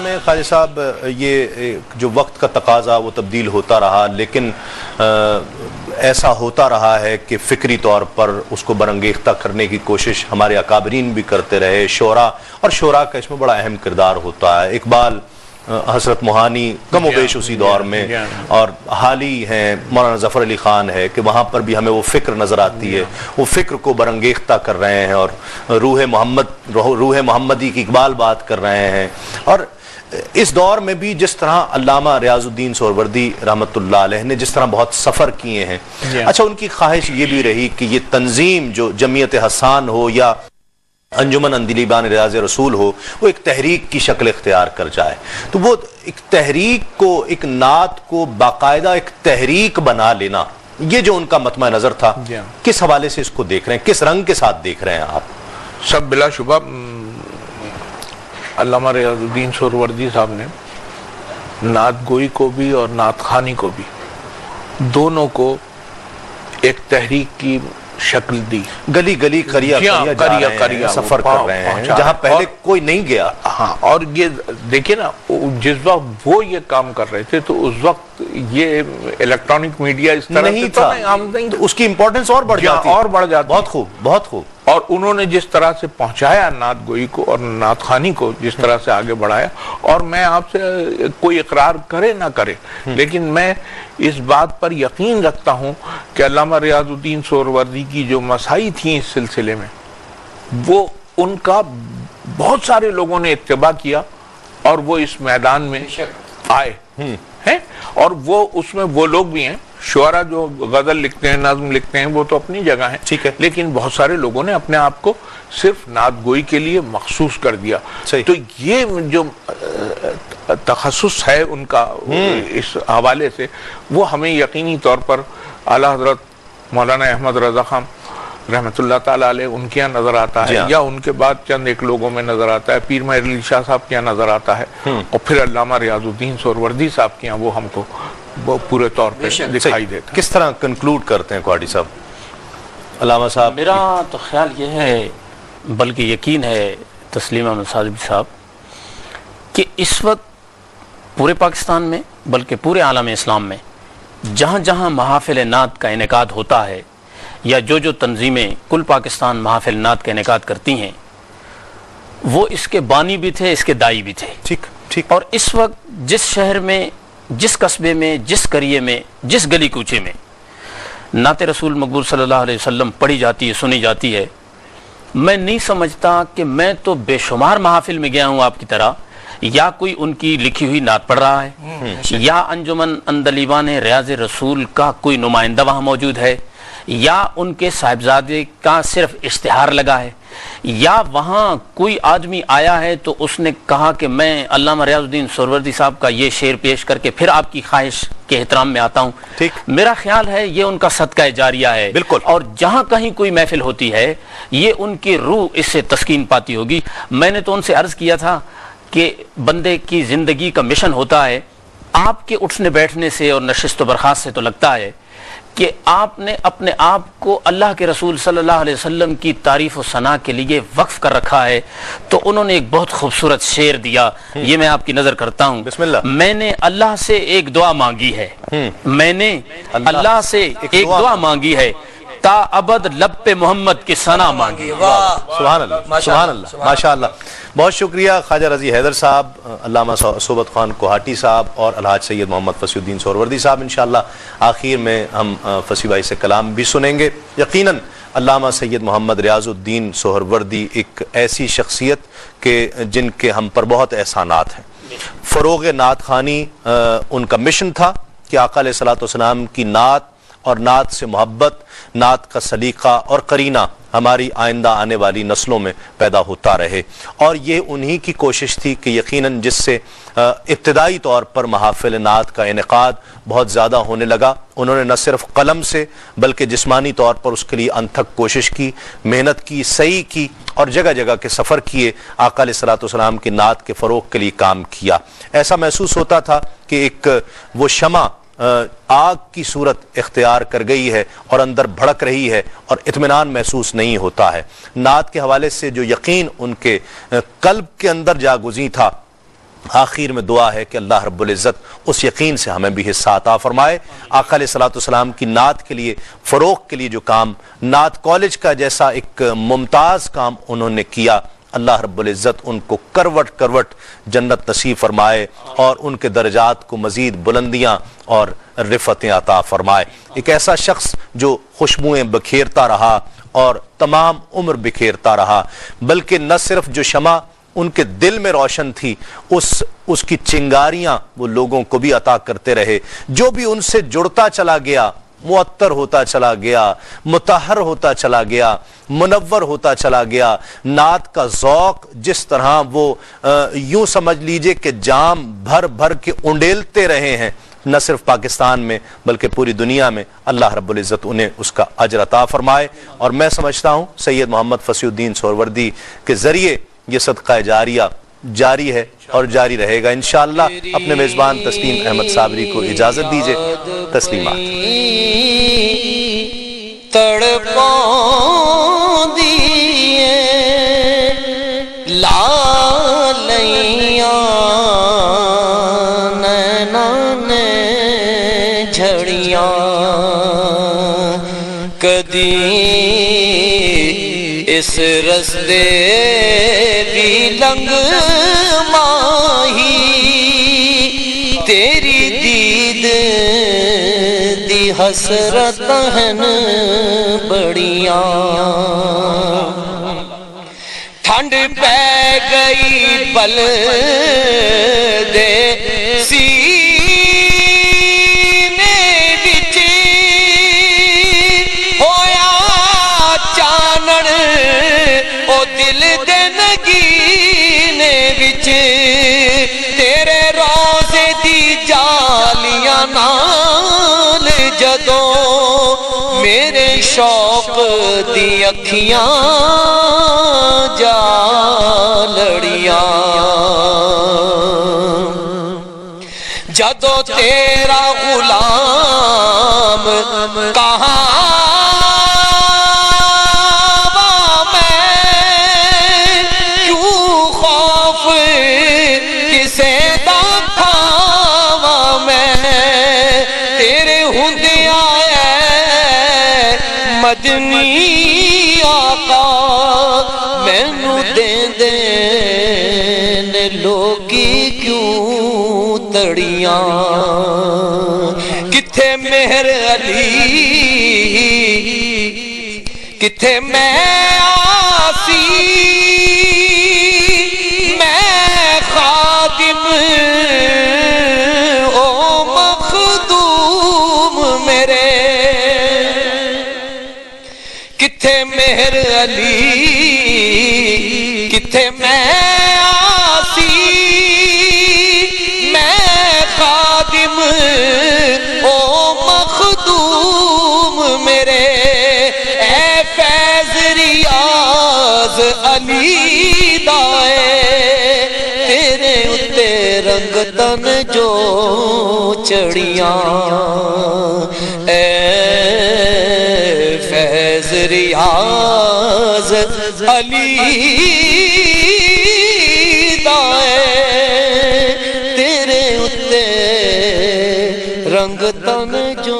میں خواجہ صاحب یہ جو وقت کا تقاضا وہ تبدیل ہوتا رہا، لیکن ایسا ہوتا رہا ہے کہ فکری طور پر اس کو برانگیختہ کرنے کی کوشش ہمارے اکابرین بھی کرتے رہے، شعراء، اور شعراء کا اس میں بڑا اہم کردار ہوتا ہے۔ اقبال، حضرت موہانی کم و بیش اسی دور میں، اور حالی ہیں مولانا ظفر علی خان ہے کہ وہاں پر بھی ہمیں وہ فکر نظر آتی ہے، وہ فکر کو برانگیختہ کر رہے ہیں، اور روح محمدی کی اقبال بات کر رہے ہیں۔ اور اس دور میں بھی جس طرح علامہ ریاض الدین سہروردی رحمۃ اللہ علیہ نے جس طرح بہت سفر کیے ہیں، اچھا ان کی خواہش یہ بھی رہی کہ یہ تنظیم جو جمعیت حسان ہو یا انجمن اندلیبان ریاض رسول ہو، وہ ایک تحریک کی شکل اختیار کر جائے، تو وہ ایک تحریک کو، ایک نعت کو باقاعدہ ایک تحریک بنا لینا، یہ جو ان کا مطمع نظر تھا، کس حوالے سے اس کو دیکھ رہے ہیں، کس رنگ کے ساتھ دیکھ رہے ہیں آپ؟ سب بلا شبہ علامہ ریاض الدین سہروردی صاحب نے نعت گوئی کو بھی اور نعت خوانی کو بھی، دونوں کو ایک تحریک کی شکل دی، گلی گلی قریہ سفر کر رہے ہیں جہاں پہلے کوئی نہیں گیا۔ ہاں، اور یہ دیکھیں نا، جس وقت وہ یہ کام کر رہے تھے تو اس وقت یہ الیکٹرانک میڈیا اس طرح نہیں تھا، تو اس کی امپورٹنس اور بڑھ جاتی، بہت خوب، بہت خوب۔ اور انہوں نے جس طرح سے پہنچایا نعت گوئی کو اور نعت خوانی کو، جس طرح سے آگے بڑھایا، اور میں آپ سے کوئی اقرار کرے نہ کرے لیکن میں اس بات پر یقین رکھتا ہوں کہ علامہ ریاض الدین سہروردی کی جو مساعی تھیں اس سلسلے میں، وہ ان کا بہت سارے لوگوں نے اتباع کیا اور وہ اس میدان میں آئے ہیں، اور وہ اس میں وہ لوگ بھی ہیں، شعراء جو غزل لکھتے ہیں، نظم لکھتے ہیں، وہ تو اپنی جگہ ہیں، ٹھیک ہے، لیکن بہت سارے لوگوں نے اپنے آپ کو صرف نعت گوئی کے لیے مخصوص کر دیا۔ تو یہ جو تخصص ہے ان کا اس حوالے سے، وہ ہمیں یقینی طور پر اعلیٰ حضرت مولانا احمد رضا خان رحمۃ اللہ تعالیٰ علیہ ان کے یہاں نظر آتا ہے، یا ان کے بعد چند ایک لوگوں میں نظر آتا ہے، پیر مہر علی شاہ صاحب کے یہاں نظر آتا ہے، اور پھر علامہ ریاض الدین سہروردی صاحب کے یہاں وہ ہم کو وہ پورے طور پہ دکھائی دیتا ہے۔ کس طرح کنکلوڈ کرتے ہیں کوہاٹی صاحب؟ علامہ صاحب، میرا تو خیال یہ ہے، بلکہ یقین ہے تسلیم احمد صادقی صاحب، کہ اس وقت پورے پاکستان میں بلکہ پورے عالم اسلام میں جہاں جہاں محافل نعت کا انعقاد ہوتا ہے، یا جو تنظیمیں کل پاکستان محافل نعت کا انعقاد کرتی ہیں، وہ اس کے بانی بھی تھے، اس کے دائی بھی تھے، ٹھیک۔ اور اس وقت جس شہر میں، جس قصبے میں، جس قریے میں، جس گلی کوچے میں نعت رسول مقبول صلی اللہ علیہ وسلم پڑھی جاتی ہے، سنی جاتی ہے، میں نہیں سمجھتا کہ میں تو بے شمار محافل میں گیا ہوں آپ کی طرح، یا کوئی ان کی لکھی ہوئی نعت پڑھ رہا ہے، یا انجمن اندلیبان ریاض رسول کا کوئی نمائندہ وہاں موجود ہے، یا ان کے صاحبزادے کا صرف اشتہار لگا ہے، یا وہاں کوئی آدمی آیا ہے تو اس نے کہا کہ میں علامہ ریاض الدین سہروردی صاحب کا یہ شعر پیش کر کے پھر آپ کی خواہش کے احترام میں آتا ہوں۔ میرا خیال ہے یہ ان کا صدقہ جاریہ ہے، بالکل، اور جہاں کہیں کوئی محفل ہوتی ہے یہ ان کی روح اس سے تسکین پاتی ہوگی۔ میں نے تو ان سے عرض کیا تھا کہ بندے کی زندگی کا مشن ہوتا ہے، آپ کے اٹھنے بیٹھنے سے اور نشست و برخاست سے تو لگتا ہے کہ آپ نے اپنے آپ کو اللہ کے رسول صلی اللہ علیہ وسلم کی تعریف و ثنا کے لیے وقف کر رکھا ہے۔ تو انہوں نے ایک بہت خوبصورت شعر دیا، یہ میں آپ کی نظر کرتا ہوں۔ بسم اللہ۔ میں نے اللہ سے ایک دعا مانگی ہے، میں نے اللہ سے ایک دعا مانگی ہے، تا ابد لب پہ محمد کی ثنا مانگی۔ سبحان اللہ، سبحان اللہ، ماشاءاللہ۔ بہت شکریہ خواجہ رضی حیدر صاحب، علامہ صوبت خان کوہاٹی صاحب اور الحاج سید محمد فصیح الدین سہروردی صاحب۔ انشاءاللہ آخر میں ہم فصیح بھائی سے کلام بھی سنیں گے۔ یقیناً علامہ سید محمد ریاض الدین سہروردی ایک ایسی شخصیت کہ جن کے ہم پر بہت احسانات ہیں۔ فروغ نعت خوانی ان کا مشن تھا کہ آقا علیہ الصلوۃ والسلام کی نعت اور نعت سے محبت، نعت کا سلیقہ اور قرینہ ہماری آئندہ آنے والی نسلوں میں پیدا ہوتا رہے، اور یہ انہی کی کوشش تھی کہ یقیناً جس سے ابتدائی طور پر محافل نعت کا انعقاد بہت زیادہ ہونے لگا، انہوں نے نہ صرف قلم سے بلکہ جسمانی طور پر اس کے لیے انتھک کوشش کی، محنت کی، سعی کی، اور جگہ جگہ کے سفر کیے، آقا علیہ الصلوۃ والسلام کی نعت کے فروغ کے لیے کام کیا۔ ایسا محسوس ہوتا تھا کہ ایک وہ شمع آگ کی صورت اختیار کر گئی ہے اور اندر بھڑک رہی ہے اور اطمینان محسوس نہیں ہوتا ہے۔ نعت کے حوالے سے جو یقین ان کے قلب کے اندر جاگزیں تھا، آخر میں دعا ہے کہ اللہ رب العزت اس یقین سے ہمیں بھی حصہ عطا فرمائے۔ آقا علیہ الصلوۃ والسلام کی نعت کے لیے، فروغ کے لیے جو کام نعت کالج کا جیسا ایک ممتاز کام انہوں نے کیا، اللہ رب العزت ان کو کروٹ کروٹ جنت نصیب فرمائے اور ان کے درجات کو مزید بلندیاں اور رفعتیں عطا فرمائے۔ ایک ایسا شخص جو خوشبوئیں بکھیرتا رہا اور تمام عمر بکھیرتا رہا، بلکہ نہ صرف جو شمع ان کے دل میں روشن تھی، اس کی چنگاریاں وہ لوگوں کو بھی عطا کرتے رہے۔ جو بھی ان سے جڑتا چلا گیا معطر ہوتا چلا گیا، مطہر ہوتا چلا گیا، منور ہوتا چلا گیا۔ نعت کا ذوق جس طرح وہ یوں سمجھ لیجئے کہ جام بھر بھر کے انڈیلتے رہے ہیں، نہ صرف پاکستان میں بلکہ پوری دنیا میں، اللہ رب العزت انہیں اس کا اجر عطا فرمائے۔ اور میں سمجھتا ہوں سید محمد فصیح الدین سہروردی کے ذریعے یہ صدقہ جاریہ جاری ہے اور جاری رہے گا انشاءاللہ۔ اپنے میزبان تسلیم احمد صابری کو اجازت دیجئے۔ تسلیمات۔ تڑپاں دیئے لالیاں نیناں نے جھڑیاں، کدی اس رستے بھی لنگ ماہی، تیری دید دی حسرت ہن بڑیاں، ٹھنڈ پہ گئی بل دے تیرے روزے دی جالیاں نال جدوں میرے شوق دی اکھیاں جا لڑیاں، جدوں تیرا غلام کہاں مدنی آقا مینو دے لوگی کیوں تڑیاں، کتھے مہر علی کتھے میں آسی، میں خادم او مخدوم میرے، کتھے مہر علی کتھے میں آسی، میں خادم او مخدوم میرے، اے فیض ریاض علی دائے، تیرے اتے رنگ تن جو چڑیاں، اے فیض ریاض علی دائے، تیرے اتے رنگ تن جو